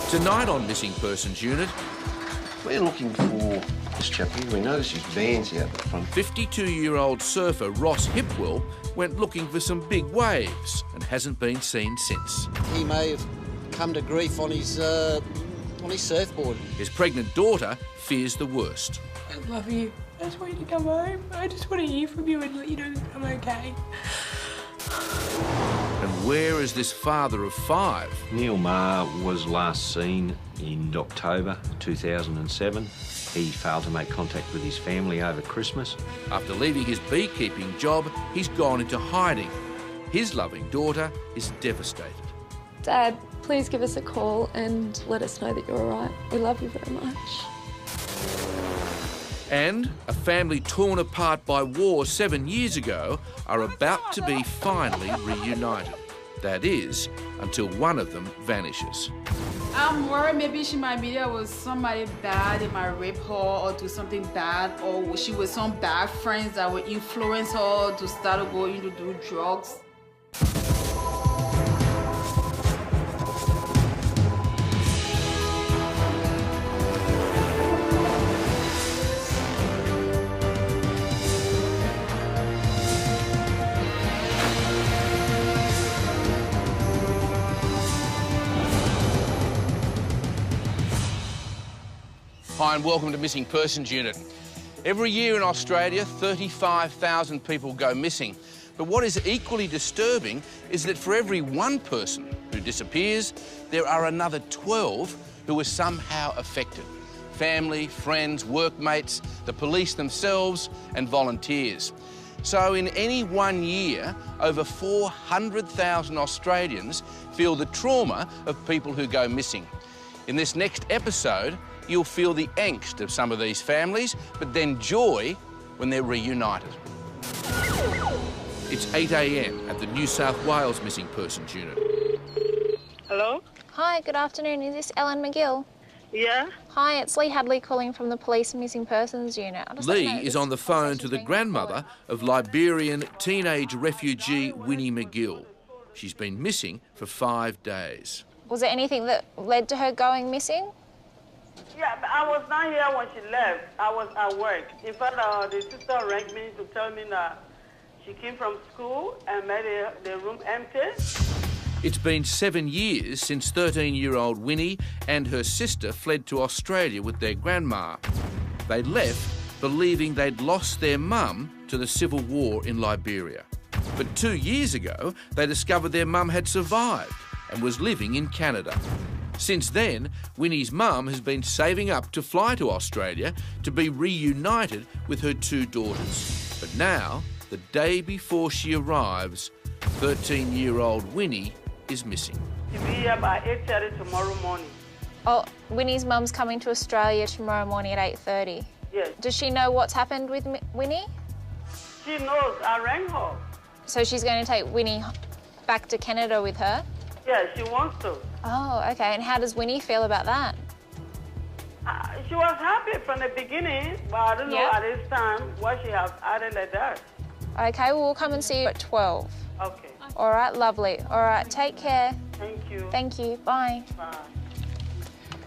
Tonight on Missing Persons Unit, we're looking for this chap here. We noticed his van's out the front. 52-year-old surfer Ross Hipwell went looking for some big waves and hasn't been seen since. He may have come to grief on his surfboard. His pregnant daughter fears the worst. I love you. I just want you to come home. I just want to hear from you and let you know that I'm okay. And where is this father of 5? Neil Mahers was last seen in October 2007. He failed to make contact with his family over Christmas. After leaving his beekeeping job, he's gone into hiding. His loving daughter is devastated. Dad, please give us a call and let us know that you're all right. We love you very much. And a family torn apart by war 7 years ago are about to be finally reunited. That is, until one of them vanishes. I'm worried maybe she might be there with somebody bad, they might rape her or do something bad, or she with some bad friends that would influence her to start going to do drugs. Hi and welcome to Missing Persons Unit. Every year in Australia, 35,000 people go missing. But what is equally disturbing is that for every one person who disappears, there are another 12 who are somehow affected. Family, friends, workmates, the police themselves and volunteers. So in any one year, over 400,000 Australians feel the trauma of people who go missing. In this next episode, you'll feel the angst of some of these families, but then joy when they're reunited. It's 8 a.m. at the New South Wales Missing Persons Unit. Hello? Hi, good afternoon. Is this Ellen McGill? Yeah? Hi, it's Lee Hadley calling from the Police Missing Persons Unit. Lee is on the phone to the grandmother of Liberian teenage refugee Winnie McGill. She's been missing for 5 days. Was there anything that led to her going missing? Yeah, but I was not here when she left. I was at work. In fact, the sister rang me to tell me that she came from school and made the room empty. It's been 7 years since 13-year-old Winnie and her sister fled to Australia with their grandma. They left believing they'd lost their mum to the civil war in Liberia. But 2 years ago, they discovered their mum had survived and was living in Canada. Since then, Winnie's mum has been saving up to fly to Australia to be reunited with her 2 daughters. But now, the day before she arrives, 13-year-old Winnie is missing. She'll be here by 8:30 tomorrow morning. Oh, Winnie's mum's coming to Australia tomorrow morning at 8:30. Yes. Does she know what's happened with Winnie? She knows. I rang her. So she's going to take Winnie back to Canada with her? Yeah, she wants to. Oh, OK. And how does Winnie feel about that? She was happy from the beginning, but I don't know at this time why she has added like that. OK, well, we'll come and see you at 12. Okay. All right, lovely. All right, take care. Thank you. Thank you. Bye. Bye.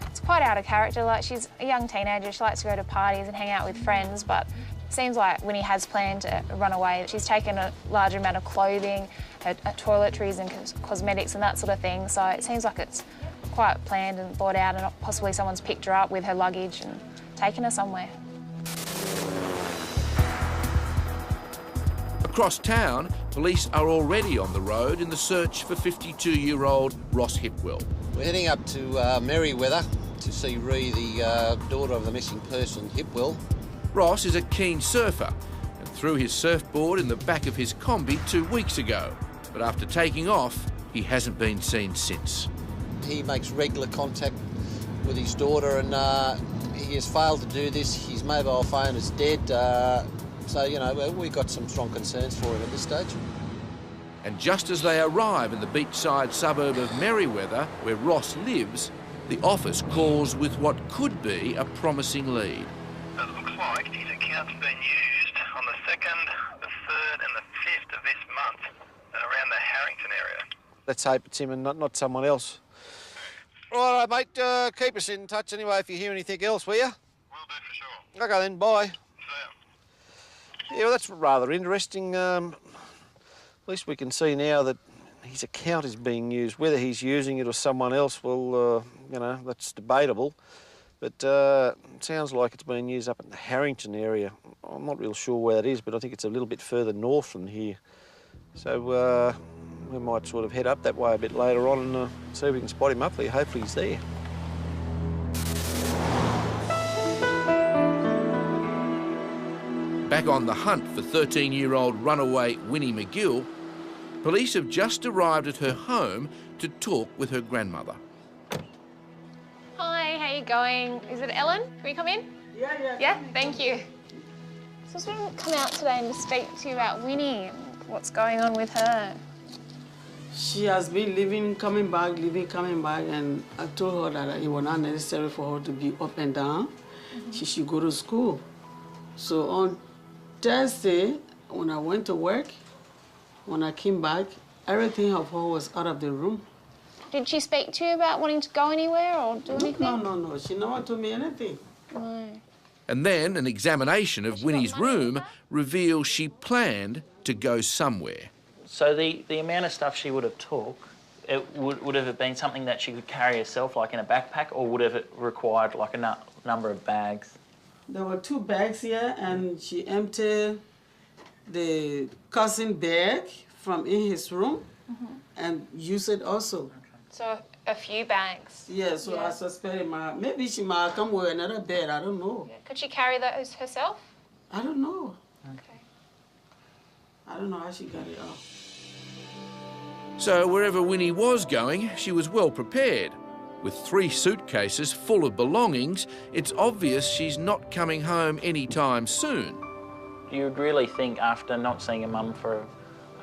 It's quite out of character. Like, she's a young teenager. She likes to go to parties and hang out with friends, but it seems like Winnie has planned to run away. She's taken a large amount of clothing, her toiletries and cosmetics and that sort of thing, so it seems like it's quite planned and thought out, and possibly someone's picked her up with her luggage and taken her somewhere. Across town, police are already on the road in the search for 52-year-old Ross Hipwell. We're heading up to Merriweather to see Ree, the daughter of the missing person, Hipwell. Ross is a keen surfer and threw his surfboard in the back of his Kombi 2 weeks ago. But after taking off, he hasn't been seen since. He makes regular contact with his daughter and he has failed to do this. His mobile phone is dead. So, you know, we've got some strong concerns for him at this stage. And just as they arrive in the beachside suburb of Merriweather, where Ross lives, the office calls with what could be a promising lead. It looks like his account's been used on the 2nd, the 3rd and the 5th of this month around the Harrington area. Let's hope it's him and not someone else. All right, mate, keep us in touch anyway if you hear anything else, will you? Will do for sure. OK then, bye. See ya. Yeah, well, that's rather interesting. At least we can see now that his account is being used. Whether he's using it or someone else, well, you know, that's debatable. But it sounds like it's being used up in the Harrington area. I'm not real sure where that is, but I think it's a little bit further north from here. So we might sort of head up that way a bit later on and see if we can spot him up there. Hopefully he's there. Back on the hunt for 13-year-old runaway Winnie McGill, police have just arrived at her home to talk with her grandmother. Hi, how you going? Is it Ellen? Can we come in? Yeah. Yeah, thank you. So I was going to come out today and speak to you about Winnie and what's going on with her. She has been leaving, coming back, and I told her that it was not necessary for her to be up and down. She should go to school. So on Thursday, when I went to work, when I came back, everything of her was out of the room. Did she speak to you about wanting to go anywhere or do anything? No. She never told me anything. No. And then an examination of Winnie's room reveals she planned to go somewhere. So the amount of stuff she would have took, would have been something that she could carry herself, like in a backpack, or would have it required like a number of bags? There were 2 bags here, and she emptied the cousin bag from in his room and used it also. So a few bags? Yeah, so I suspected maybe she might come with another bed, I don't know. Yeah. Could she carry those herself? I don't know. Okay. I don't know how she got it out. So wherever Winnie was going, she was well prepared. With 3 suitcases full of belongings, it's obvious she's not coming home anytime soon. You would really think after not seeing her mum for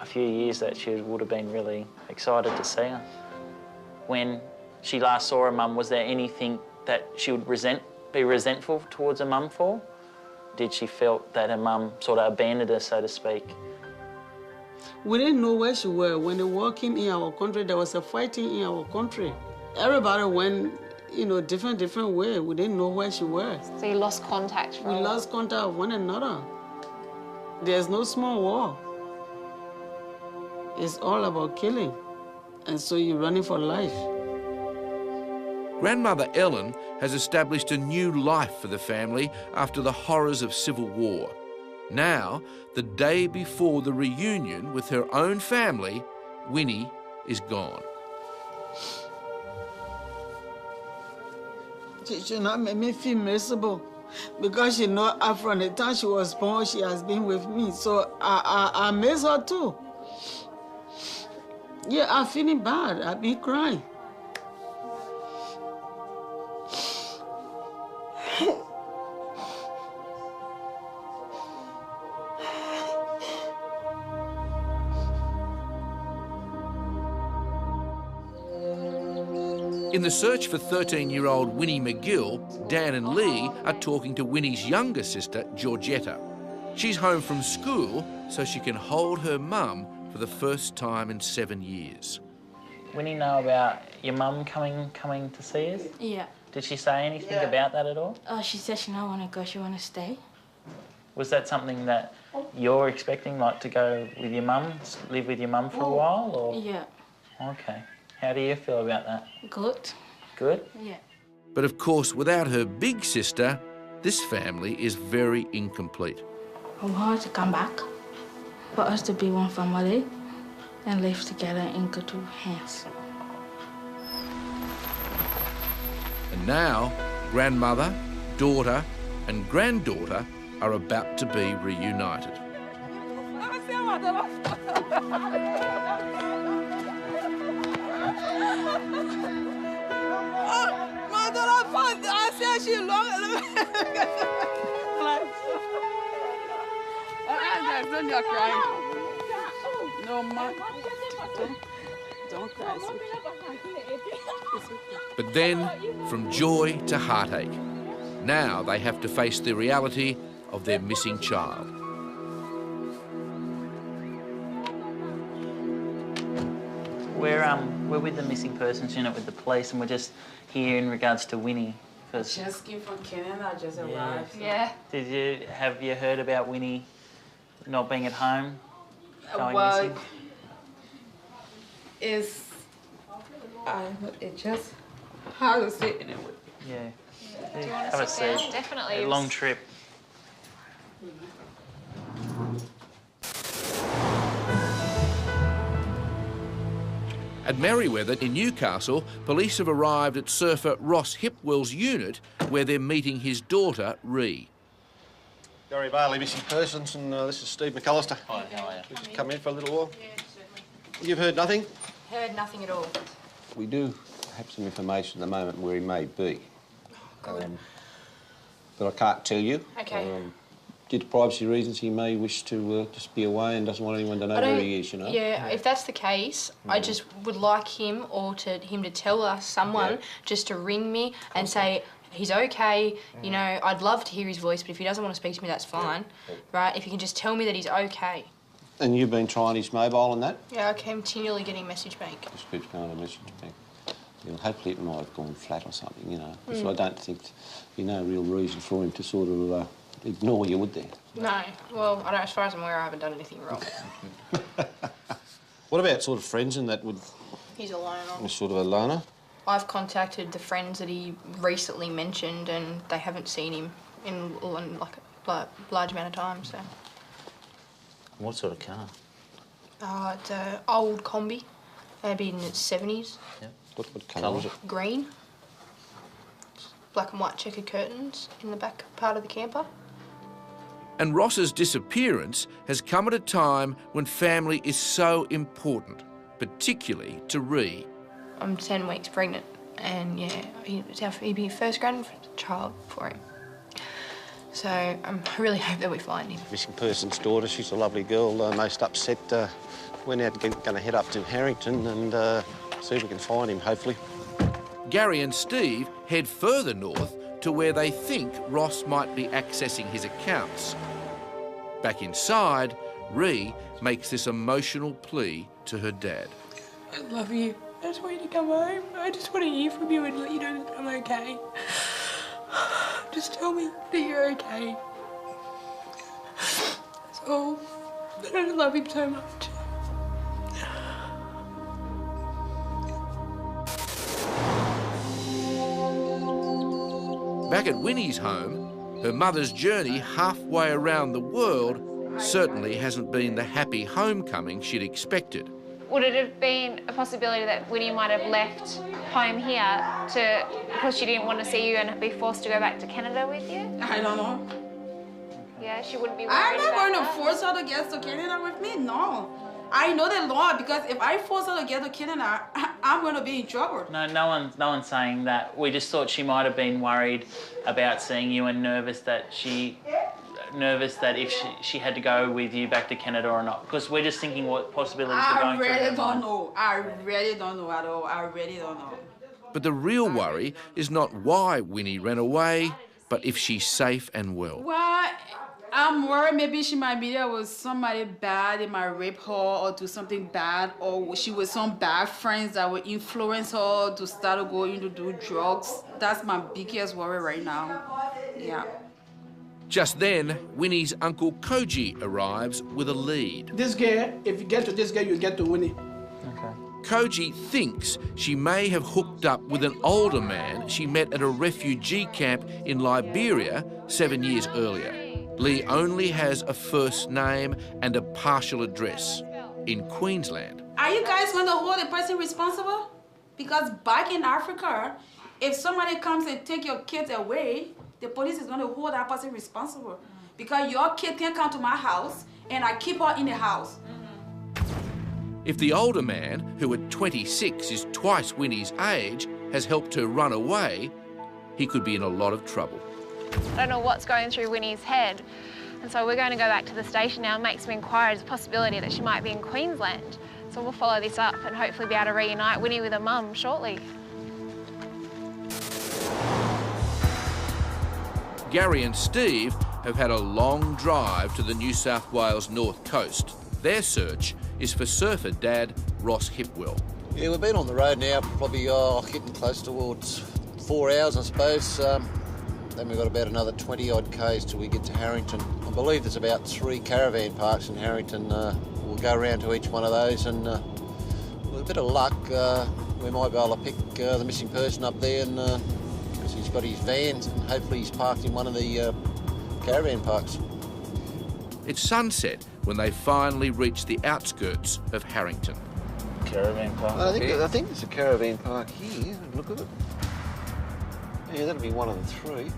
a few years that she would have been really excited to see her. When she last saw her mum, was there anything that she would be resentful towards her mum for? Did she feel that her mum sort of abandoned her, so to speak? We didn't know where she was. When the war came in our country, there was a fighting in our country. Everybody went, you know, different way. We didn't know where she was. So you lost contact from We lost contact with one another. There's no small war. It's all about killing. And so you're running for life. Grandmother Ellen has established a new life for the family after the horrors of civil war. Now, the day before the reunion with her own family, Winnie is gone. She should not make me feel miserable because she know from the time she was born, she has been with me. So I miss her too. Yeah, I'm feeling bad. I've been crying. In the search for 13-year-old Winnie McGill, Dan and Lee are talking to Winnie's younger sister, Georgetta. She's home from school so she can hold her mum for the first time in 7 years. Winnie know about your mum coming to see us? Yeah. Did she say anything about that at all? She said she don't want to go, she want to stay. Was that something that you're expecting, like to go with your mum, live with your mum for a while, or? Yeah. Okay. How do you feel about that? Good. Good? Yeah. But of course, without her big sister, this family is very incomplete. I want her to come back, for us to be one family and live together in good hands. And now, grandmother, daughter and granddaughter are about to be reunited. You're crying. No, Mom. Don't cry. But then, from joy to heartache, now they have to face the reality of their missing child. We're We're with the missing persons unit with the police, and we're just here in regards to Winnie. Just came from Canada, just arrived. Yeah. Have you heard about Winnie not being at home? Going Well, missing? it's just hard to sit in it. Yeah. Do you want Have a to sit down? seat. Definitely. A long trip. At Merriweather in Newcastle, police have arrived at surfer Ross Hipwell's unit where they're meeting his daughter, Ree. Gary Bailey, missing persons, and this is Steve McAllister. Hi, how are you? We just come in for a little while. You've heard nothing? Heard nothing at all. We do have some information at the moment where he may be. But I can't tell you. Okay. Due to privacy reasons, he may wish to just be away and doesn't want anyone to know where he is, you know? Yeah, if that's the case, I just would like him him to tell us, someone, just to ring me and say, he's okay, you know, I'd love to hear his voice, but if he doesn't want to speak to me, that's fine, right? If you can just tell me that he's okay. And you've been trying his mobile and that? Yeah, I continually getting message bank. Just keeps going to message bank. Yeah, hopefully it might have gone flat or something, you know. Because I don't think there'd be no real reason for him to sort of ignore you, would there? No, well, I don't, as far as I'm aware, I haven't done anything wrong. What about sort of friends and that would... He's a loner. He's sort of a loner? I've contacted the friends that he recently mentioned and they haven't seen him in like a large amount of time, so... What sort of car? It's an old combi, maybe in its 70s. Yeah. What colour is it? Green. Black and white checkered curtains in the back part of the camper. And Ross's disappearance has come at a time when family is so important, particularly to Ree. I'm 10 weeks pregnant and yeah, he'd be first grandchild for him. So I really hope that we find him. Missing person's daughter, she's a lovely girl, most upset. We're now going to head up to Harrington and see if we can find him, hopefully. Gary and Steve head further north to where they think Ross might be accessing his accounts. Back inside, Ree makes this emotional plea to her dad. I love you. I just want you to come home. I just want to hear from you and let you know that I'm okay. Just tell me that you're okay. That's all. I love him so much. Back at Winnie's home, her mother's journey halfway around the world certainly hasn't been the happy homecoming she'd expected. Would it have been a possibility that Winnie might have left home here because she didn't want to see you and be forced to go back to Canada with you? I don't know. Yeah, she wouldn't be worried I'm not going about to force her to get to Canada with me, no. I know the law because if I force her to get to Canada, I'm going to be in trouble. No one's saying that. We just thought she might have been worried about seeing you and nervous that if she had to go with you back to Canada or not. Because we're just thinking what possibilities were going through her I really don't mind. know. I really don't know at all. I really don't know. But the real worry is not why Winnie ran away, but if she's safe and well. Well, I'm worried maybe she might be there with somebody bad that might rape her or do something bad, or she with some bad friends that will influence her to start to go into do drugs. That's my biggest worry right now. Yeah. Just then, Winnie's uncle Koji arrives with a lead. This girl, if you get to this girl, you get to Winnie. Koji thinks she may have hooked up with an older man she met at a refugee camp in Liberia 7 years earlier. Lee only has a first name and a partial address in Queensland. Are you guys going to hold the person responsible? Because back in Africa, if somebody comes and take your kids away, the police is going to hold that person responsible. Because your kid can come to my house and I keep her in the house. If the older man, who at 26 is twice Winnie's age, has helped her run away, he could be in a lot of trouble. I don't know what's going through Winnie's head. And so we're going to go back to the station now and make some inquiries. There's a possibility that she might be in Queensland. So we'll follow this up and hopefully be able to reunite Winnie with her mum shortly. Gary and Steve have had a long drive to the New South Wales north coast. Their search is for surfer dad Ross Hipwell. Yeah, we've been on the road now probably getting close towards 4 hours, I suppose. Then we've got about another 20-odd k's till we get to Harrington. I believe there's about 3 caravan parks in Harrington. We'll go around to each one of those and with a bit of luck, we might be able to pick the missing person up there and because he's got his van and hopefully he's parked in one of the caravan parks. It's sunset when they finally reach the outskirts of Harrington. Caravan park. I think there's a caravan park here. Look at it. Yeah, that'll be one of the 3.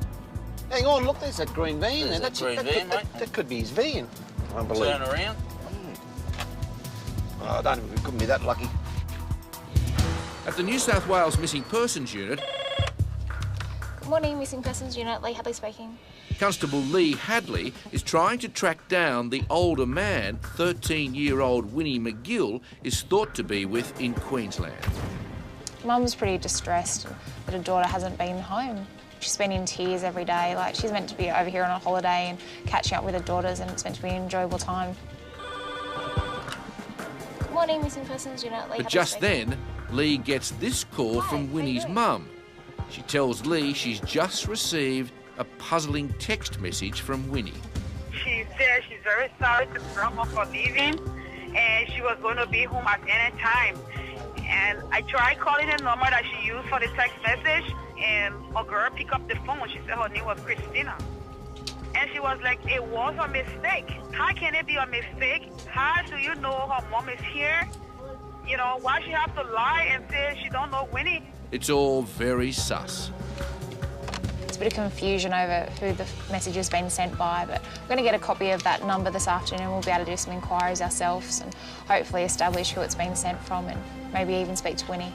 Hang on, look, there's that green van there. That's green van, mate. That could be his van. Unbelievable. Turn around. Oh, I don't think we couldn't be that lucky. At the New South Wales Missing Persons Unit... Good morning, Missing Persons Unit. Lee Hadley speaking. Constable Lee Hadley is trying to track down the older man 13-year-old Winnie McGill is thought to be with in Queensland. Mum's pretty distressed that her daughter hasn't been home. She's been in tears every day. Like, she's meant to be over here on a holiday and catching up with her daughters, and it's meant to be an enjoyable time. Good morning, Missing Persons Unit. Lee But just then, Lee gets this call from Winnie's mum. She tells Lee she's just received a puzzling text message from Winnie. She said she's very sorry to grandma for leaving, and she was going to be home at any time. And I tried calling the number that she used for the text message, and a girl picked up the phone. She said her name was Christina. And she was like, it was a mistake. How can it be a mistake? How do you know her mom is here? You know, why she have to lie and say she don't know Winnie? It's all very sus. It's a bit of confusion over who the message has been sent by, but we're going to get a copy of that number this afternoon. We'll be able to do some inquiries ourselves and hopefully establish who it's been sent from and maybe even speak to Winnie.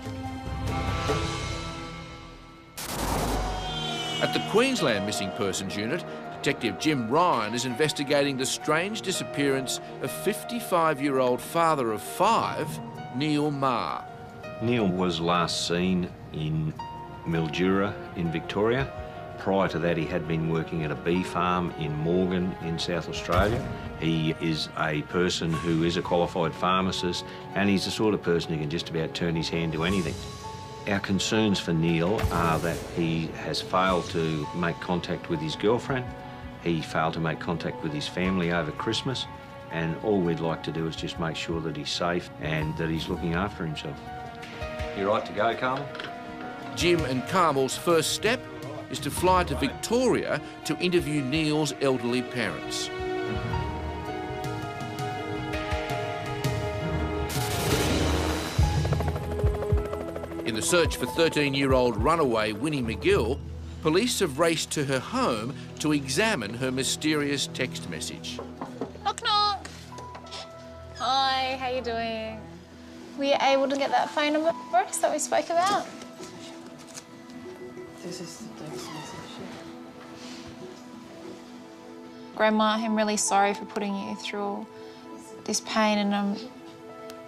At the Queensland Missing Persons Unit, Detective Jim Ryan is investigating the strange disappearance of 55-year-old father of 5, Neil Mahers. Neil was last seen in Mildura in Victoria. Prior to that, he had been working at a bee farm in Morgan in South Australia. He is a person who is a qualified pharmacist, and he's the sort of person who can just about turn his hand to anything. Our concerns for Neil are that he has failed to make contact with his girlfriend. He failed to make contact with his family over Christmas, and all we'd like to do is just make sure that he's safe and that he's looking after himself. You right to go, Carmel? Jim and Carmel's first step is to fly to Victoria to interview Neil's elderly parents. In the search for 13-year-old runaway Winnie McGill, police have raced to her home to examine her mysterious text message. Knock, knock. Hi, how you doing? Were you able to get that phone number for us that we spoke about? This is the text message. Grandma, I'm really sorry for putting you through all this pain, and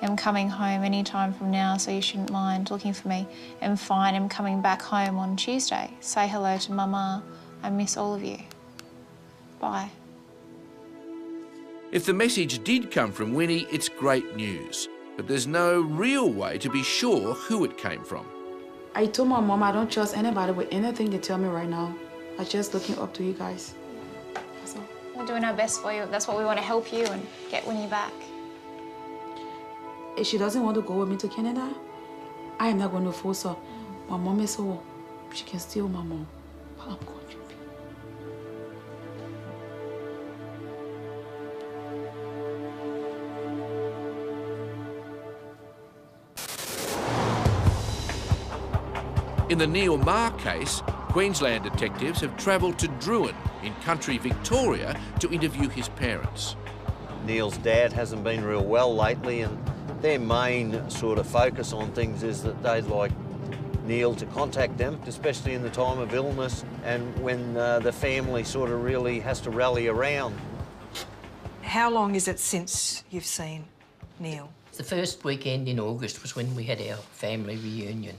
I'm coming home any time from now, so you shouldn't mind looking for me. I'm fine. I'm coming back home on Tuesday. Say hello to Mama. I miss all of you. Bye. If the message did come from Winnie, it's great news. But there's no real way to be sure who it came from. I told my mom I don't trust anybody with anything they tell me right now. I'm just looking up to you guys. That's all. We're doing our best for you. That's what we want to help you and get Winnie back. If she doesn't want to go with me to Canada, I am not going to force her. My mom is so she can steal my mom. But I'm going to be. In the Neil Mahers case, Queensland detectives have travelled to Druin in country Victoria to interview his parents. Neil's dad hasn't been real well lately, and their main sort of focus on things is that they'd like Neil to contact them, especially in the time of illness and when the family sort of really has to rally around. How long is it since you've seen Neil? The first weekend in August was when we had our family reunion,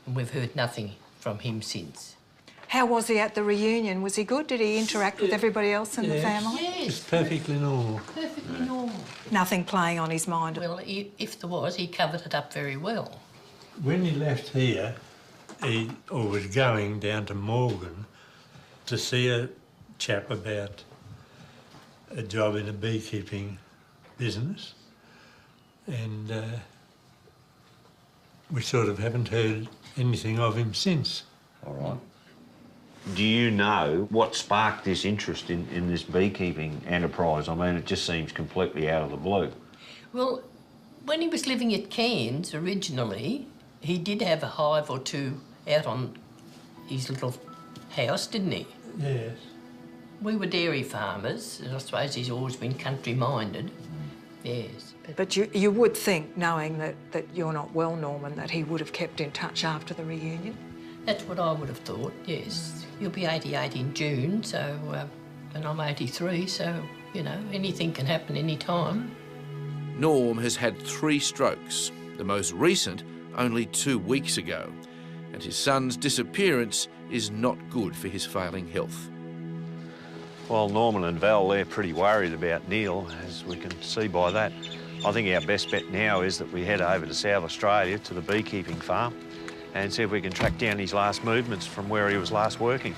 and we've heard nothing from him since. How was he at the reunion? Was he good? Did he interact with everybody else in the family? Yes. Perfectly normal. Perfectly normal. Nothing playing on his mind? Well, if there was, he covered it up very well. When he left here, or was going down to Morgan to see a chap about a job in a beekeeping business, and we sort of haven't heard anything of him since. All right. Do you know what sparked this interest in this beekeeping enterprise? I mean, it just seems completely out of the blue. Well, when he was living at Cairns originally, he did have a hive or two out on his little house, didn't he? Yes. We were dairy farmers, and I suppose he's always been country-minded. Yes. But you would think, knowing that you're not well, Norman, that he would have kept in touch after the reunion? That's what I would have thought, yes. You'll be 88 in June, so, and I'm 83, so, you know, anything can happen any time. Norm has had 3 strokes, the most recent only 2 weeks ago, and his son's disappearance is not good for his failing health. Well, Norman and Val, they're pretty worried about Neil, as we can see by that. I think our best bet now is that we head over to South Australia to the beekeeping farm and see if we can track down his last movements from where he was last working.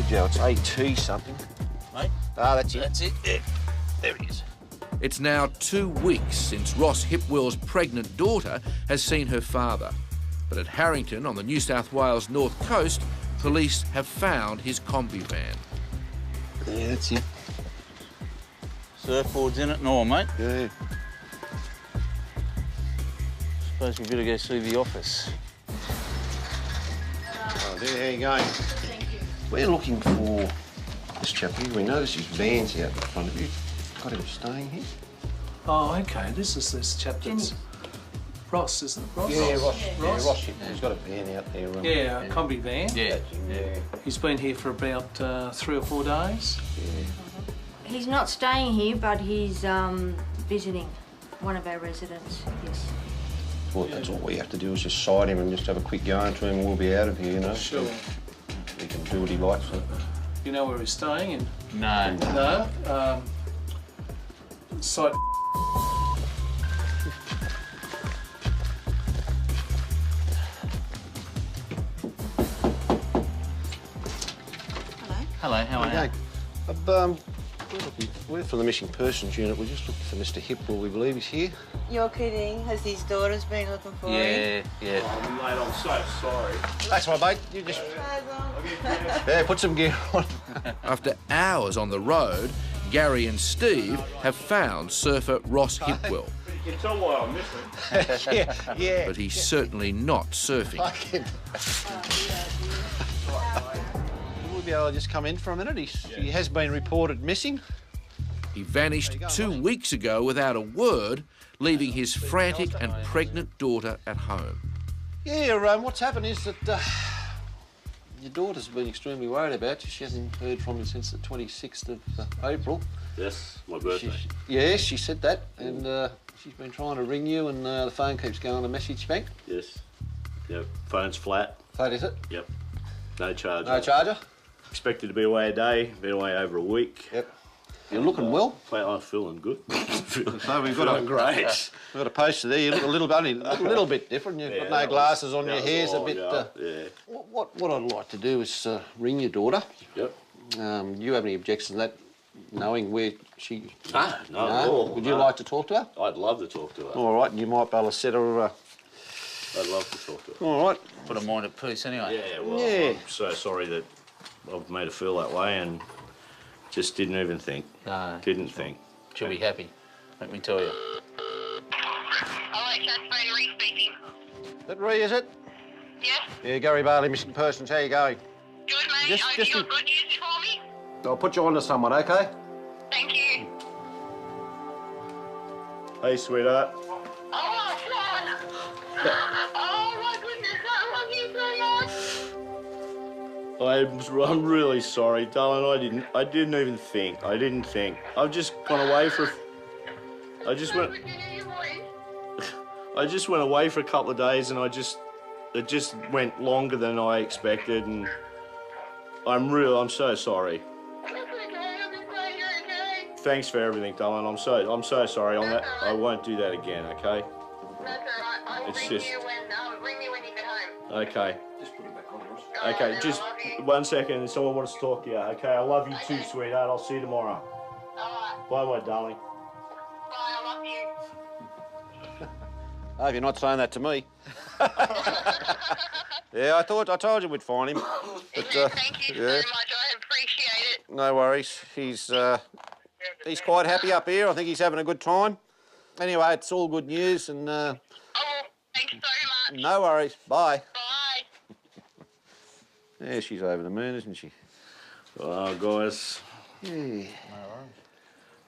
Joe, it's AT something. Mate? Ah, that's it. That's it. Yeah. There it is. It's now 2 weeks since Ross Hipwell's pregnant daughter has seen her father. But at Harrington, on the New South Wales North Coast, police have found his combi van. Yeah, that's it. Surfboard's in it and all, mate. Yeah. Suppose we better go see the office. Oh, there you go. Thank you. We're looking for this chap here. We notice his van's out in front of you. Got him staying here? Oh, OK. This is this chap that's... Ross, isn't it? Ross? Yeah, Ross. Yeah, Ross. He's got a van out there. Yeah, a combi van. Yeah. He's been here for about 3 or 4 days. Yeah. He's not staying here, but he's visiting one of our residents, yes. Well, that's all we have to do is just sight him and just have a quick go into him and we'll be out of here, you know? Sure. He can do what he likes. So. You know where he's staying in? No. No? Site... Hello, how are you? We're from the Missing Persons Unit. We're just looking for Mr. Hipwell. We believe he's here. You're kidding? Has his daughters been looking for him? Yeah. Oh, mate, I'm so sorry. That's right, mate. You just... Yeah, put some gear on. After hours on the road, Gary and Steve have found surfer Ross Hipwell. You can tell why I miss him. yeah. But he's certainly not surfing. We'll be able to just come in for a minute. He has been reported missing. He vanished 2 weeks ago without a word, leaving his frantic and pregnant daughter at home. Yeah, what's happened is that your daughter's been extremely worried about you. She hasn't heard from you since the 26th of April. Yes, my birthday. Yes, she said that, and she's been trying to ring you, and the phone keeps going to message bank. Yes. Yep, phone's flat. Flat, is it? Yep. No charger. No charger? Expected to be away a day, been away over a week. Yep. You're looking well. I'm feeling good. So we've got great. We've got a poster there. You look a little bit different. You've got no glasses on. Your hair's a bit. Yeah. What I'd like to do is ring your daughter. Yep. You have any objections to that? Knowing where she... No, not at all. Would you like to talk to her? I'd love to talk to her. All right, and you might be able to set her... I'd love to talk to her. All right. Put her mind at peace anyway. Yeah, well, Yeah. I'm so sorry that I've made her feel that way and just didn't even think. No. Didn't think. She'll be happy, let me tell you. Is that Ree, is it? Yes. Yeah, Gary Bailey, Missing Persons. How you going? Good, mate. Have you got good news for me? I'll put you on to someone, OK? Thank you. Hey, sweetheart. Oh, Sean. Oh, my goodness. I love you so much. I'm really sorry, darling. I didn't even think. I didn't think. I've just gone away for... I just went away for a couple of days and it just went longer than I expected and I'm so sorry. thanks for everything, darling. I'm so sorry on that. I won't do that again, okay? It's just... ring me when you get home. Okay. Just put it back on, okay, just 1 second. Someone wants to talk to you. Okay, I love you too, sweetheart. I'll see you tomorrow. Bye, darling. Bye, I love you. I hope you're not saying that to me. Yeah, I told you we'd find him. But, Thank you very much. I appreciate it. No worries. He's quite happy up here. I think he's having a good time. Anyway, it's all good news and... thanks so much. No worries. Bye. Bye. Yeah, she's over the moon, isn't she? Oh, guys. Yeah.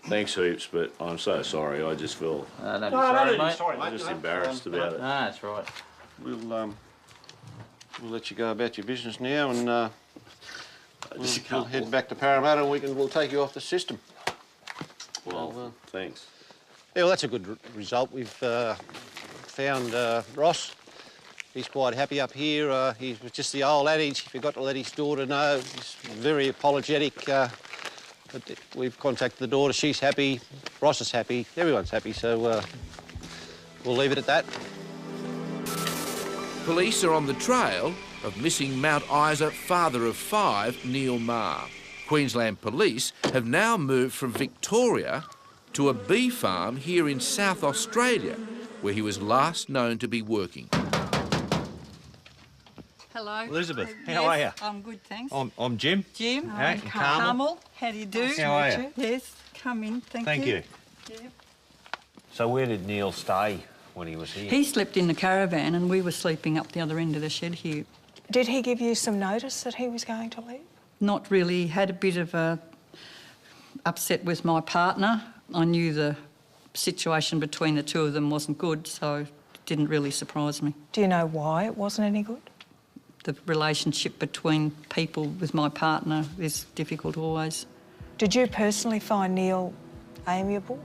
Thanks heaps, but I'm so sorry. I just feel... No, sorry, mate. I'm just embarrassed about it. No, that's right. We'll let you go about your business now and we'll head back to Parramatta and we'll take you off the system. Well, thanks. Yeah, well, that's a good result. We've found Ross. He's quite happy up here. He was just the old adage, he forgot to let his daughter know. He's very apologetic. But we've contacted the daughter. She's happy. Ross is happy. Everyone's happy. So we'll leave it at that. Police are on the trail of missing Mount Isa father of 5, Neil Mahers. Queensland Police have now moved from Victoria to a bee farm here in South Australia, where he was last known to be working. Hello. Elizabeth, Yes, how are you? I'm good, thanks. I'm Jim. Jim. Hey, Carmel. How do you do? How are you? Yes, come in, thank Thank you. Yeah. So where did Neil stay when he was here? He slept in the caravan and we were sleeping up the other end of the shed here. Did he give you some notice that he was going to leave? Not really. Had a bit of a upset with my partner. I knew the situation between the two of them wasn't good, so it didn't really surprise me. Do you know why it wasn't any good? The relationship between people with my partner is difficult always. Did you personally find Neil amiable?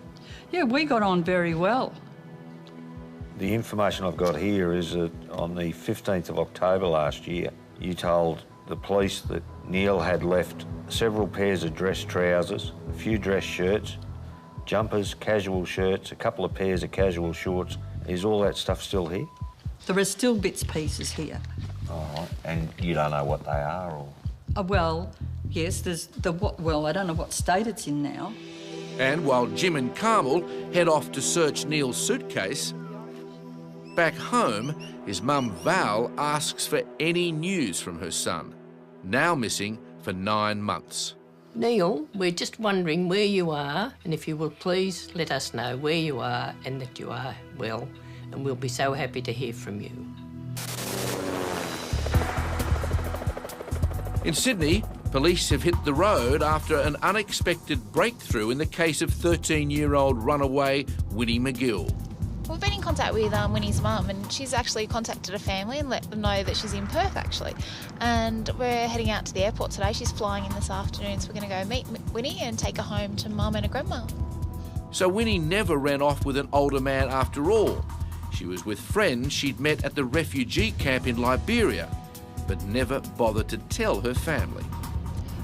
Yeah, we got on very well. The information I've got here is that on the 15th of October last year, you told the police that Neil had left several pairs of dress trousers, a few dress shirts, jumpers, casual shirts, a couple of pairs of casual shorts. Is all that stuff still here? There are still bits and pieces here. All right. And you don't know what they are, or...? Well, yes, there's the what... Well, I don't know what state it's in now. And while Jim and Carmel head off to search Neil's suitcase, back home, his mum Val asks for any news from her son, now missing for 9 months. Neil, we're just wondering where you are, and if you will please let us know where you are and that you are well, and we'll be so happy to hear from you. In Sydney, police have hit the road after an unexpected breakthrough in the case of 13-year-old runaway Winnie McGill. We've been in contact with Winnie's mum, and she's actually contacted her family and let them know that she's in Perth, actually. And we're heading out to the airport today. She's flying in this afternoon, so we're going to go meet Winnie and take her home to mum and her grandma. So Winnie never ran off with an older man after all. She was with friends she'd met at the refugee camp in Liberia, but never bothered to tell her family.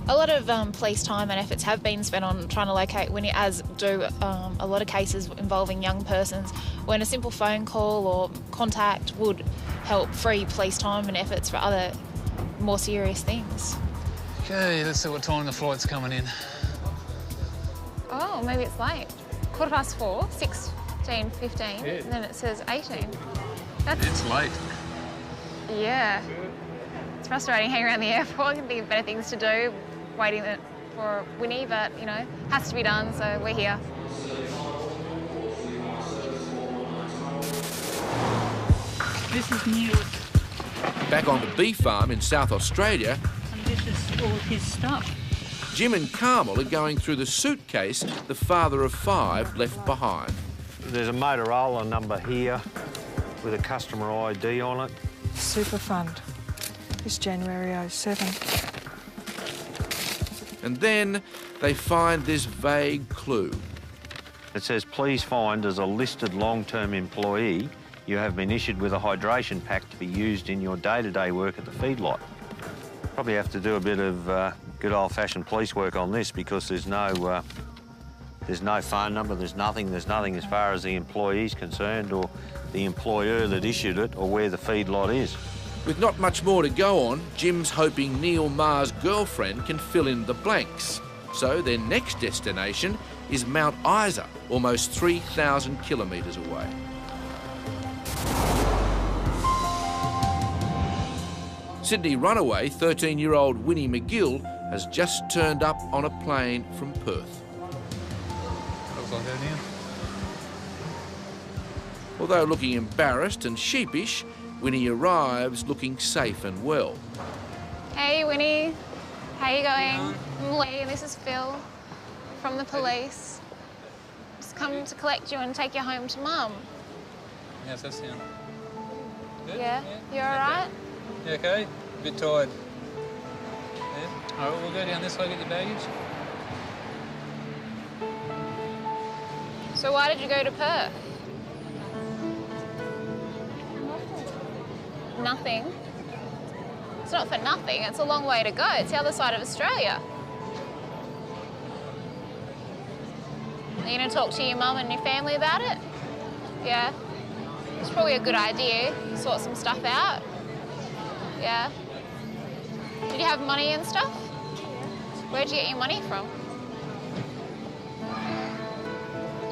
A lot of police time and efforts have been spent on trying to locate Winnie, as do a lot of cases involving young persons, when a simple phone call or contact would help free police time and efforts for other more serious things. Okay, let's see what time the flight's coming in. Oh, maybe it's late. 4:15, 16:15, and then it says 18. It's late. Yeah. It's frustrating hanging around the airport. I can think of better things to do, waiting for Winnie, but, you know, has to be done, so we're here. This is Neil. Back on the bee farm in South Australia, And this is all his stuff. Jim and Carmel are going through the suitcase the father of 5 left behind. There's a Motorola number here with a customer ID on it. Super Fund. This January 07. And then they find this vague clue. It says, please find as a listed long-term employee, you have been issued with a hydration pack to be used in your day-to-day work at the feedlot. Probably have to do a bit of good old-fashioned police work on this because there's no There's no phone number, there's nothing as far as the employee's concerned or the employer that issued it or where the feedlot is. With not much more to go on, Jim's hoping Neil Mahers' girlfriend can fill in the blanks. So their next destination is Mount Isa, almost 3,000 kilometres away. Sydney runaway 13-year-old Winnie McGill has just turned up on a plane from Perth. Looks like that here. Although looking embarrassed and sheepish, Winnie arrives looking safe and well. Hey, Winnie. How you going? I'm Lee, and this is Phil from the police. Just come to collect you and take you home to Mum. How's that sound? Good? Yeah? You all right? You okay? A bit tired. Yeah? All right, we'll go down this way, get your baggage. So why did you go to Perth? Nothing. It's not for nothing. It's a long way to go. It's the other side of Australia. Are you going to talk to your mum and your family about it? Yeah? It's probably a good idea. Sort some stuff out. Yeah? Did you have money and stuff? Where'd you get your money from?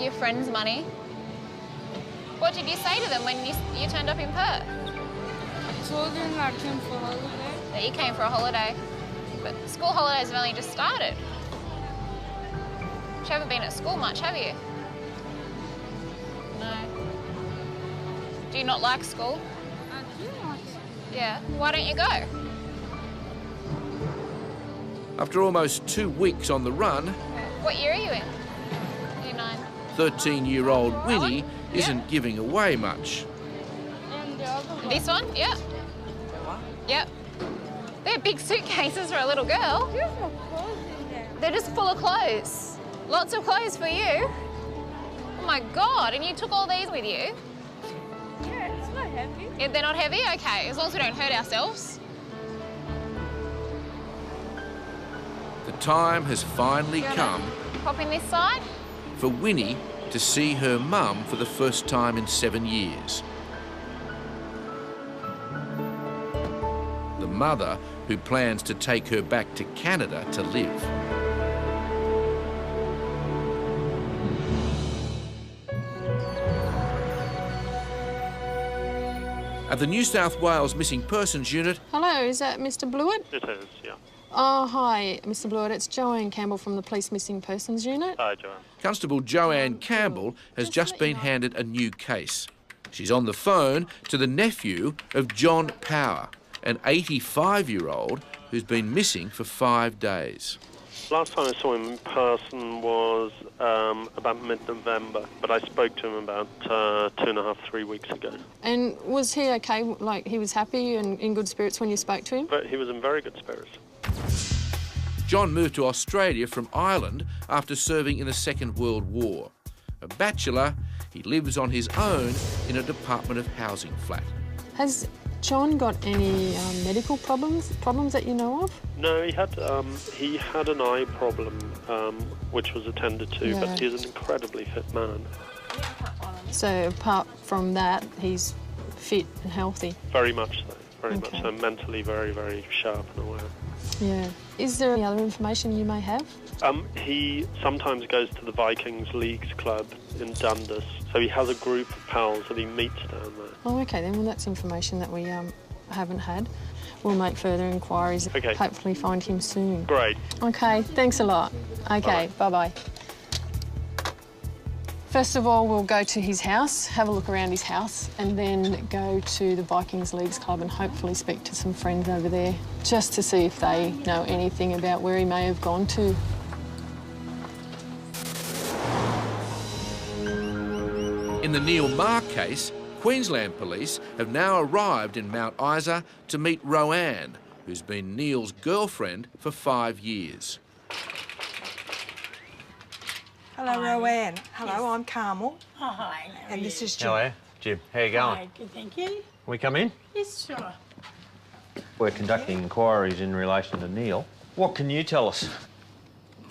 Your friend's money? What did you say to them when you turned up in Perth? I told them I came for a holiday. That you came for a holiday? But school holidays have only just started. You haven't been at school much, have you? No. Do you not like school? I do not. Yeah. Why don't you go? After almost 2 weeks on the run, What year are you in? Year 9. 13-year-old Winnie isn't giving away much. And the other one. This one? Yeah. Yep. They're big suitcases for a little girl. There's no clothes in there. They're just full of clothes. Lots of clothes for you. Oh my God, and you took all these with you? Yeah, it's not heavy. Yeah, they're not heavy? Okay, as long as we don't hurt ourselves. The time has finally You wanna come Pop in this side. for Winnie to see her mum for the first time in 7 years. The mother who plans to take her back to Canada to live. At the New South Wales Missing Persons Unit, Hello, is that Mr. Blewett? It is, yeah. Oh, hi, Mr. Blewett. It's Joanne Campbell from the Police Missing Persons Unit. Hi, Joanne. Constable Joanne Campbell has just been handed a new case. She's on the phone to the nephew of John Power, an 85-year-old who's been missing for 5 days. Last time I saw him in person was about mid-November, but I spoke to him about 2.5, 3 weeks ago. And was he okay? Like, he was happy and in good spirits when you spoke to him? But he was in very good spirits. John moved to Australia from Ireland after serving in the Second World War. A bachelor, he lives on his own in a Department of Housing flat. Has John got any medical problems that you know of? No, he had an eye problem, which was attended to, but he's an incredibly fit man. So apart from that, he's fit and healthy? Very much so, very much so. Mentally very, very sharp and aware. Yeah. Is there any other information you may have? He sometimes goes to the Vikings Leagues Club in Dundas, so he has a group of pals that he meets down there. Oh, OK, then. Well, that's information that we haven't had. We'll make further inquiries. Okay. Hopefully find him soon. Great. OK, thanks a lot. OK, bye-bye. First of all, we'll go to his house, have a look around his house, and then go to the Vikings Leagues Club and hopefully speak to some friends over there, just to see if they know anything about where he may have gone to. In the Neil Mahers case, Queensland police have now arrived in Mount Isa to meet Roanne, who's been Neil's girlfriend for 5 years. Hello, Roanne. Hello, I'm Carmel. Oh, hi. And this is Jim. How are you? Jim, how you going? Hi, good, thank you. Can we come in? Yes, sure. We're conducting inquiries in relation to Neil. What can you tell us?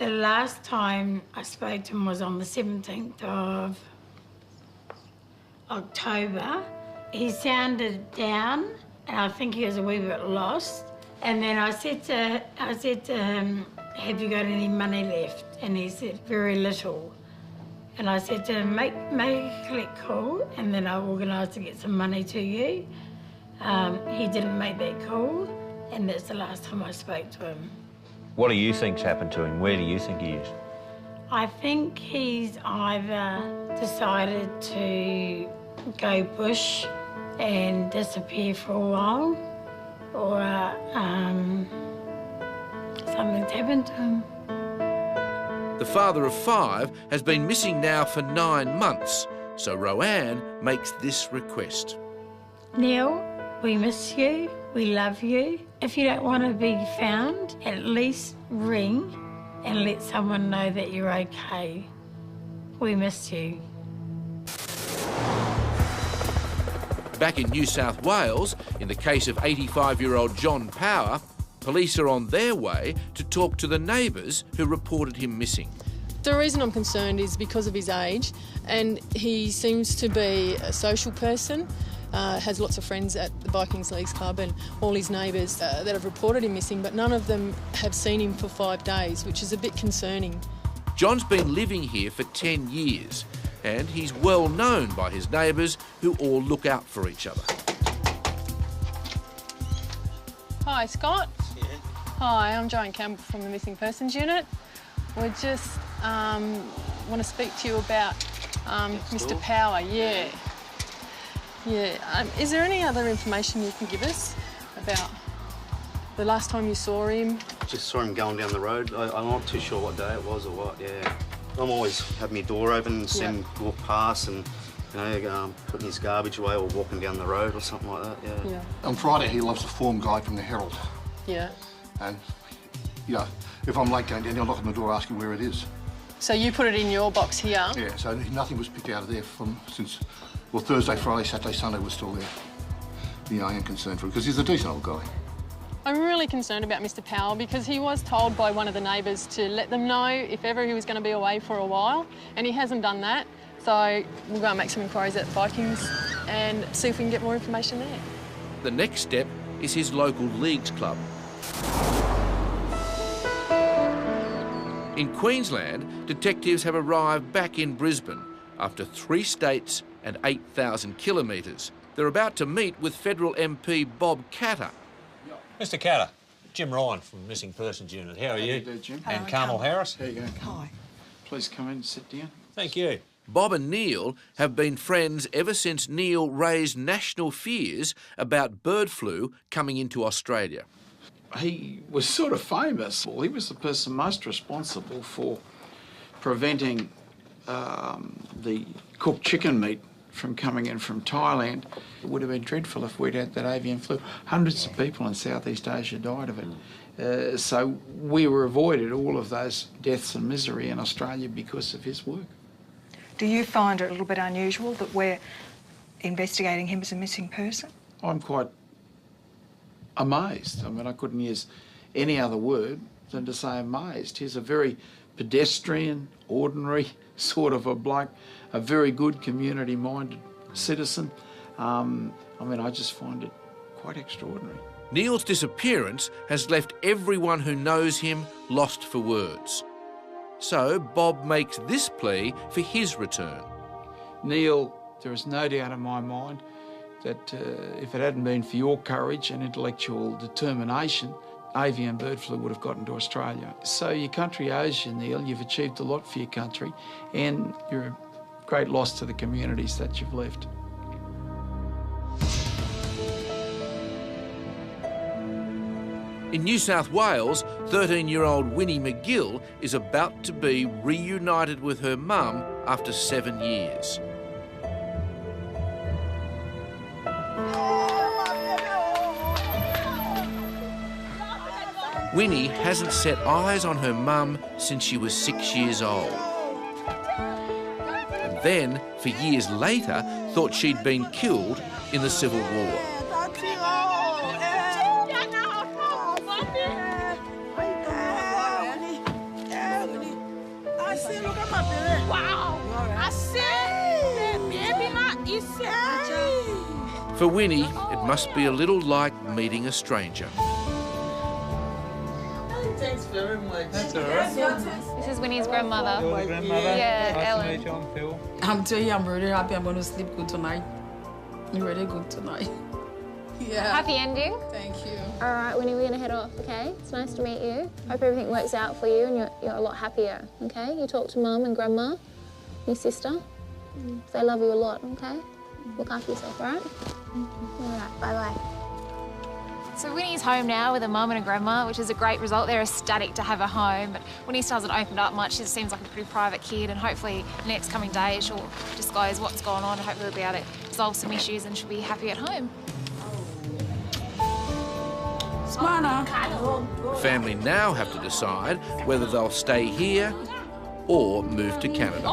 The last time I spoke to him was on the 17th of October. He sounded down, and I think he was a wee bit lost. And then I said to him, have you got any money left? And he said, very little. And I said to him, make a collect call, and then I'll organise to get some money to you. He didn't make that call, and that's the last time I spoke to him. What do you think's happened to him? Where do you think he is? I think he's either decided to go bush and disappear for a while, or something's happened to him. The father of 5 has been missing now for 9 months, so Roanne makes this request. Neil, we miss you, we love you. If you don't want to be found, at least ring and let someone know that you're okay. We miss you. Back in New South Wales, in the case of 85-year-old John Power, police are on their way to talk to the neighbours who reported him missing. The reason I'm concerned is because of his age, and he seems to be a social person, has lots of friends at the Vikings Leagues Club and all his neighbours that have reported him missing, but none of them have seen him for 5 days, which is a bit concerning. John's been living here for 10 years, and he's well known by his neighbours who all look out for each other. Hi, Scott. Yeah. Hi, I'm Joanne Campbell from the Missing Persons Unit. We just want to speak to you about Mr. Power. Yeah. Yeah. Is there any other information you can give us about the last time you saw him? Just saw him going down the road. I'm not too sure what day it was or what, yeah. I'm always having my door open and seeing him walk past and, you know, putting his garbage away or walking down the road or something like that, yeah. On Friday, he loves a form guide from the Herald. Yeah. And, yeah, if I'm late going down, he'll knock on the door asking where it is. So you put it in your box here? Yeah, so nothing was picked out of there since, well, Thursday, Friday, Saturday, Sunday was still there. Yeah, I am concerned for him, because he's a decent old guy. I'm really concerned about Mr. Powell because he was told by one of the neighbours to let them know if ever he was going to be away for a while, and he hasn't done that. So we'll go and make some inquiries at Vikings and see if we can get more information there. The next step is his local leagues club. In Queensland, detectives have arrived back in Brisbane after 3 states and 8,000 kilometres. They're about to meet with federal MP Bob Catter. Mr. Catter, Jim Ryan from Missing Persons Unit. How are you? How do you do, Jim? And Carmel Harris. How you going? Hi. Please come in and sit down. Thank you. Bob and Neil have been friends ever since Neil raised national fears about bird flu coming into Australia. He was sort of famous. Well, he was the person most responsible for preventing the cooked chicken meat from coming in from Thailand. It would have been dreadful if we'd had that avian flu. Hundreds of people in Southeast Asia died of it. So we were avoided all of those deaths and misery in Australia because of his work. Do you find it a little bit unusual that we're investigating him as a missing person? I'm quite amazed. I mean, I couldn't use any other word than to say amazed. He's a very pedestrian, ordinary sort of a bloke, a very good community-minded citizen. I mean, I just find it quite extraordinary. Neil's disappearance has left everyone who knows him lost for words. So Bob makes this plea for his return. Neil, there is no doubt in my mind that if it hadn't been for your courage and intellectual determination, avian bird flu would have gotten to Australia. So your country owes you, Neil. You've achieved a lot for your country, and you're a great loss to the communities that you've left. In New South Wales, 13-year-old Winnie McGill is about to be reunited with her mum after 7 years. Winnie hasn't set eyes on her mum since she was 6 years old. And then, for years later, thought she'd been killed in the Civil War. Wow. I said, baby, not easy. For Winnie, it must be a little like meeting a stranger. Thanks very much. That's all right. This is Winnie's grandmother. You're the grandmother? Yeah, nice Ellen. to meet you, I'm Phil. I'm telling you, I'm really happy. I'm going to sleep good tonight. You're really good tonight. Yeah. Happy ending. Thank you. All right, Winnie, we're going to head off, okay? It's nice to meet you. Hope everything works out for you and you're a lot happier, okay? You talk to Mum and Grandma, your sister. They love you a lot, okay? Look after yourself, all right? All right, bye-bye. So Winnie's home now with a mum and a grandma, which is a great result. They're ecstatic to have her home, but Winnie still hasn't opened up much. She seems like a pretty private kid, and hopefully in the next coming days she'll disclose what's going on and hopefully we'll be able to resolve some issues and she'll be happy at home. The family now have to decide whether they'll stay here or move to Canada.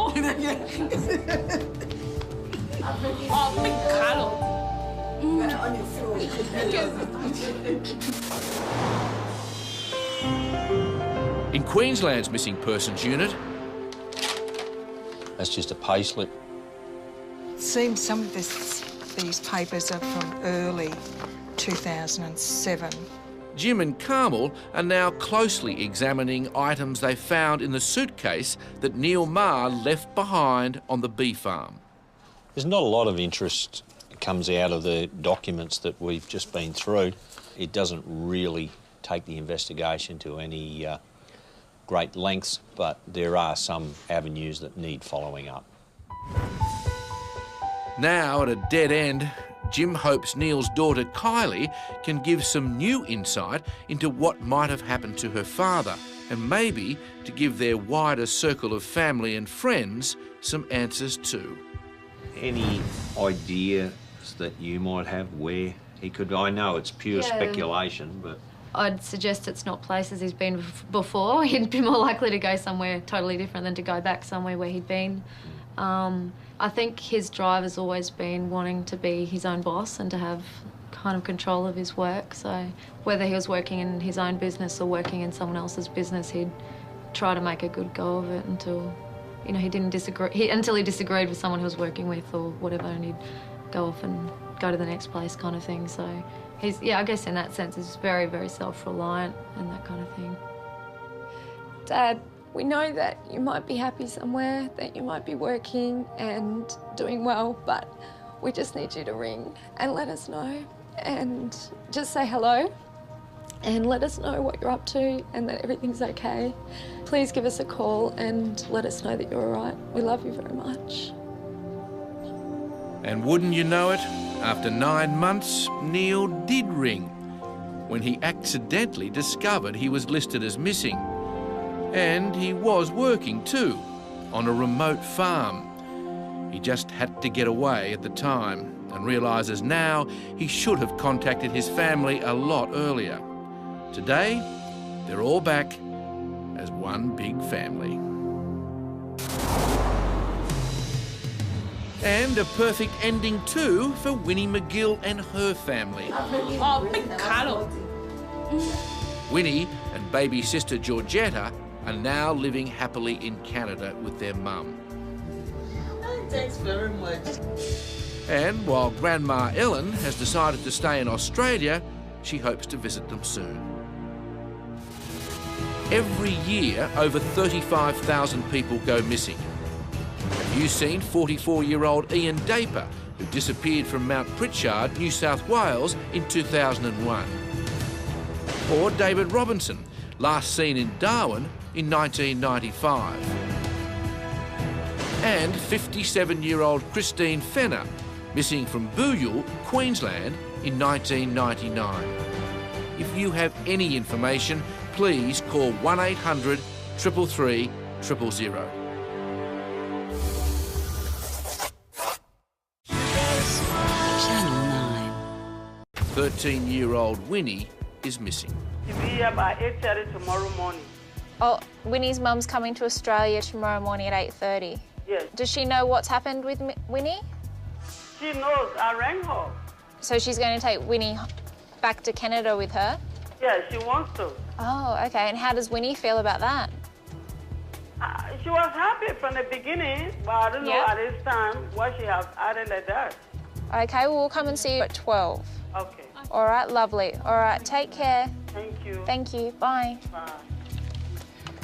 In Queensland's Missing Persons Unit, That's just a pay slip. It seems some of these papers are from early 2007. Jim and Carmel are now closely examining items they found in the suitcase that Neil Maher left behind on the bee farm. There's not a lot of interest that comes out of the documents that we've just been through. It doesn't really take the investigation to any great lengths, but there are some avenues that need following up. Now, at a dead end, Jim hopes Neil's daughter Kylie can give some new insight into what might have happened to her father, and maybe to give their wider circle of family and friends some answers too. Any ideas that you might have where he could... I know it's pure speculation, but... I'd suggest it's not places he's been before. He'd be more likely to go somewhere totally different than to go back somewhere where he'd been. I think his drive has always been wanting to be his own boss and to have kind of control of his work. So whether he was working in his own business or working in someone else's business, he'd try to make a good go of it until, you know, he didn't disagree, until he disagreed with someone he was working with or whatever, and he'd go off and go to the next place kind of thing. So he's, yeah, I guess in that sense, he's very, very self-reliant and that kind of thing. Dad, we know that you might be happy somewhere, that you might be working and doing well, but we just need you to ring and let us know and just say hello and let us know what you're up to and that everything's okay. Please give us a call and let us know that you're all right. We love you very much. And wouldn't you know it, after 9 months, Neil did ring when he accidentally discovered he was listed as missing. And he was working too, on a remote farm. He just had to get away at the time and realises now he should have contacted his family a lot earlier. Today, they're all back as one big family. And a perfect ending too for Winnie McGill and her family. Oh, big Carlo. Winnie and baby sister Georgetta are now living happily in Canada with their mum. Thanks very much. And while Grandma Ellen has decided to stay in Australia, she hopes to visit them soon. Every year, over 35,000 people go missing. Have you seen 44-year-old Ian Daper, who disappeared from Mount Pritchard, New South Wales in 2001? Or David Robinson, last seen in Darwin in 1995. And 57-year-old Christine Fenner, missing from Booyul, Queensland in 1999. If you have any information, please call 1800 333 000. 13-year-old Winnie is missing. She'll be here by 8:30 tomorrow morning. Oh, Winnie's mum's coming to Australia tomorrow morning at 8:30. Yes. Does she know what's happened with Winnie? She knows. I rang her. So she's going to take Winnie back to Canada with her? Yeah, she wants to. Oh, okay. And how does Winnie feel about that? She was happy from the beginning, but I don't know at this time why she has added like that. Okay, well, we'll come and see you at 12. Okay. All right, lovely. All right, take care. Thank you. Thank you. Bye. Bye.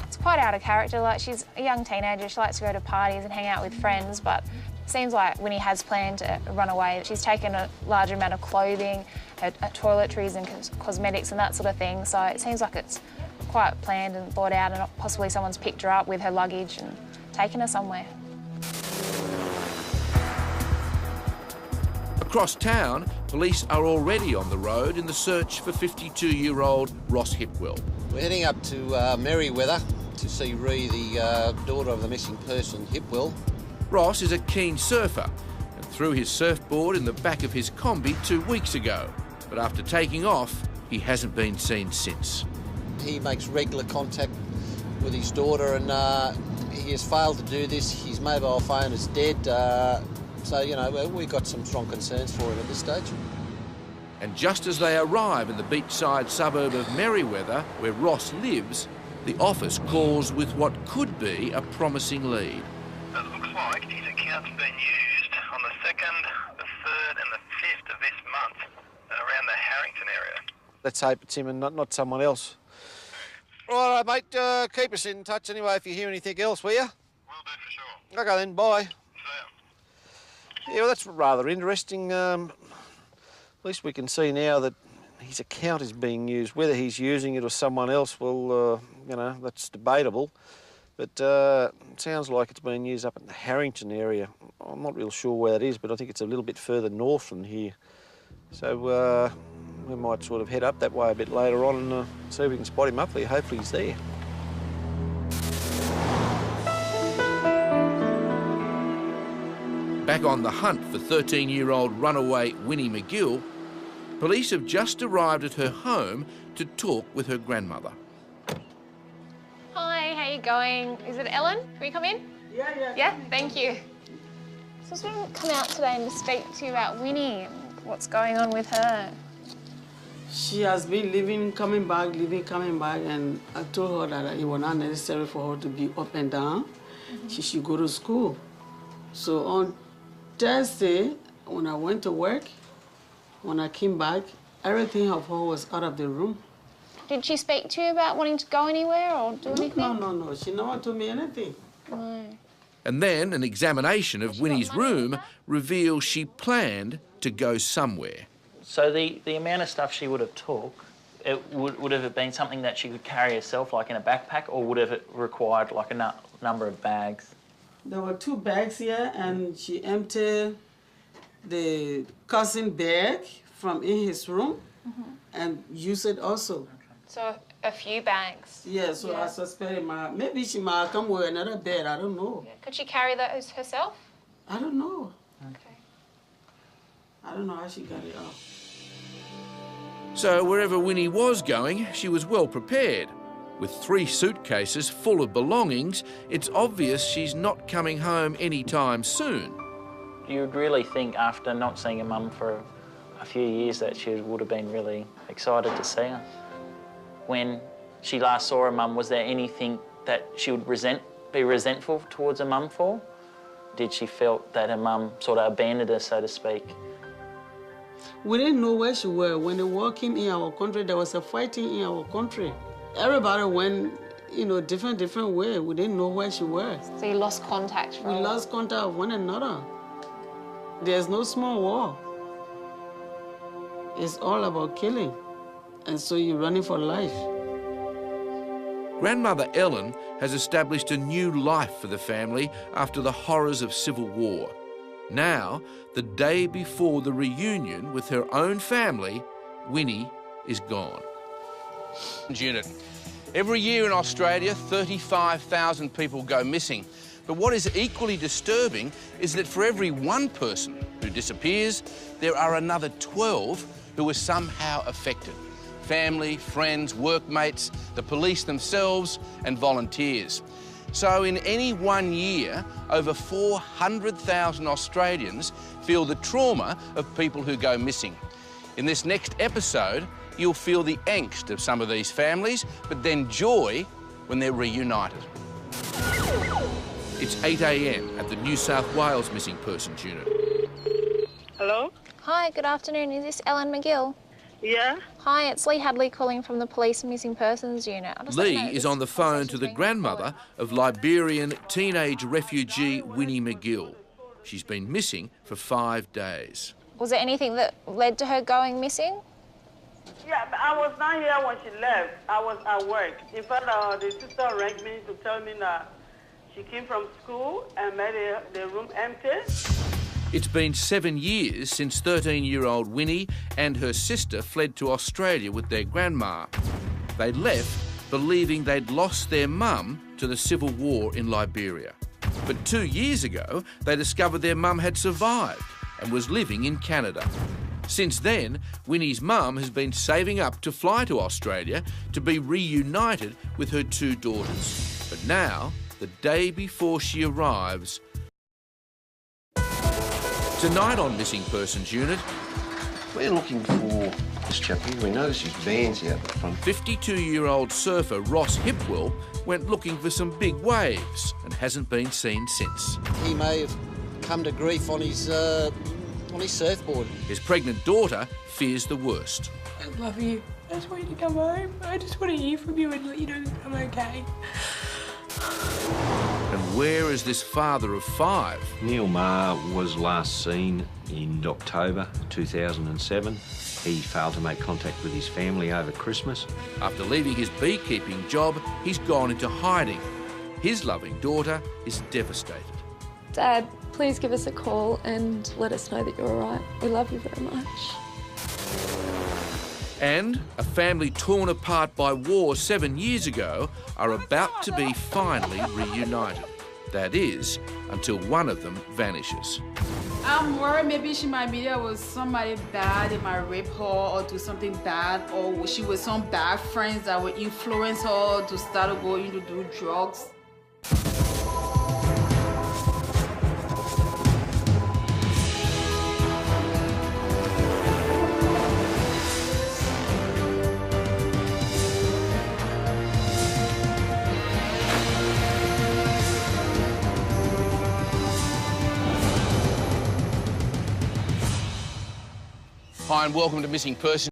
It's quite out of character. Like, she's a young teenager. She likes to go to parties and hang out with friends, but it seems like Winnie has planned to run away. She's taken a large amount of clothing, her toiletries and cosmetics and that sort of thing, so it seems like it's quite planned and thought out, and possibly someone's picked her up with her luggage and taken her somewhere. Across town, police are already on the road in the search for 52-year-old Ross Hipwell. We're heading up to Merriweather to see Ree, the daughter of the missing person, Hipwell. Ross is a keen surfer and threw his surfboard in the back of his Kombi 2 weeks ago. But after taking off, he hasn't been seen since. He makes regular contact with his daughter, and he has failed to do this. His mobile phone is dead, so, you know, we've got some strong concerns for him at this stage. And just as they arrive in the beachside suburb of Merriweather, where Ross lives, the office calls with what could be a promising lead. It looks like his account's been used on the 2nd, the 3rd and the 5th of this month around the Harrington area. Let's hope it's him and not someone else. All right, mate, keep us in touch anyway if you hear anything else, will you? Will do for sure. OK then, bye. Yeah, well, that's rather interesting. At least we can see now that his account is being used. Whether he's using it or someone else, well, you know, that's debatable. But it sounds like it's being used up in the Harrington area. I'm not real sure where that is, but I think it's a little bit further north than here. So we might sort of head up that way a bit later on and see if we can spot him up there. Hopefully he's there. Back on the hunt for 13-year-old runaway Winnie McGill, police have just arrived at her home to talk with her grandmother. Hi, how you going? Is it Ellen? Can we come in? Yeah. Yeah, thank you. So I was going to come out today and speak to you about Winnie and what's going on with her. She has been leaving, coming back, and I told her that it was not necessary for her to be up and down. She should go to school. So on Thursday, when I went to work, when I came back, everything of her was out of the room. Did she speak to you about wanting to go anywhere or do anything? No. She never told me anything. No. And then an examination of Winnie's room reveals she planned to go somewhere. So the amount of stuff she would have took, would have it been something that she could carry herself, like in a backpack, or would have it required like a number of bags? There were 2 bags here, and she emptied the cousin bag from in his room and used it also. So a few bags? Yeah, so I suspect maybe she might come with another bag, I don't know. Yeah. Could she carry those herself? I don't know. Okay. I don't know how she got it out. So wherever Winnie was going, she was well prepared. With 3 suitcases full of belongings, it's obvious she's not coming home anytime soon. You would really think after not seeing her mum for a few years that she would have been really excited to see her. When she last saw her mum, was there anything that she would be resentful towards her mum for? Did she felt that her mum sort of abandoned her, so to speak? We didn't know where she was. When the war came in our country, there was a fighting in our country. Everybody went, you know, different way. We didn't know where she was. So you lost contact? We lost contact with one another. There's no small war. It's all about killing. And so you're running for life. Grandmother Ellen has established a new life for the family after the horrors of civil war. Now, the day before the reunion with her own family, Winnie is gone. Unit. Every year in Australia, 35,000 people go missing. But what is equally disturbing is that for every one person who disappears, there are another 12 who are somehow affected. Family, friends, workmates, the police themselves, and volunteers. So in any one year, over 400,000 Australians feel the trauma of people who go missing. In this next episode, you'll feel the angst of some of these families, but then joy when they're reunited. It's 8 a.m. at the New South Wales Missing Persons Unit. Hello? Hi, good afternoon. Is this Ellen McGill? Yeah? Hi, it's Lee Hadley calling from the Police Missing Persons Unit. Lee is on the phone to the grandmother of Liberian teenage refugee Winnie McGill. She's been missing for 5 days. Was there anything that led to her going missing? Yeah, but I was not here when she left. I was at work. In fact, the sister rang me to tell me that she came from school and made the room empty. It's been 7 years since 13-year-old Winnie and her sister fled to Australia with their grandma. They left believing they'd lost their mum to the civil war in Liberia. But 2 years ago, they discovered their mum had survived and was living in Canada. Since then, Winnie's mum has been saving up to fly to Australia to be reunited with her 2 daughters. But now, the day before she arrives, tonight on Missing Persons Unit, we're looking for this chap here. We noticed his van's out the front. 52-year-old surfer Ross Hipwell went looking for some big waves and hasn't been seen since. He may have come to grief on his surfboard. His pregnant daughter fears the worst. I love you. I just want you to come home. I just want to hear from you and let you know that I'm okay. And where is this father of 5? Neil Mahers was last seen in October 2007. He failed to make contact with his family over Christmas. After leaving his beekeeping job, he's gone into hiding. His loving daughter is devastated. Dad, please give us a call and let us know that you're all right. We love you very much. And a family torn apart by war 7 years ago are about to be finally reunited. That is, until one of them vanishes. I'm worried maybe she might be there with somebody bad, they might rape her or do something bad, or she with some bad friends that would influence her to start going to do drugs. Hi and welcome to Missing Persons.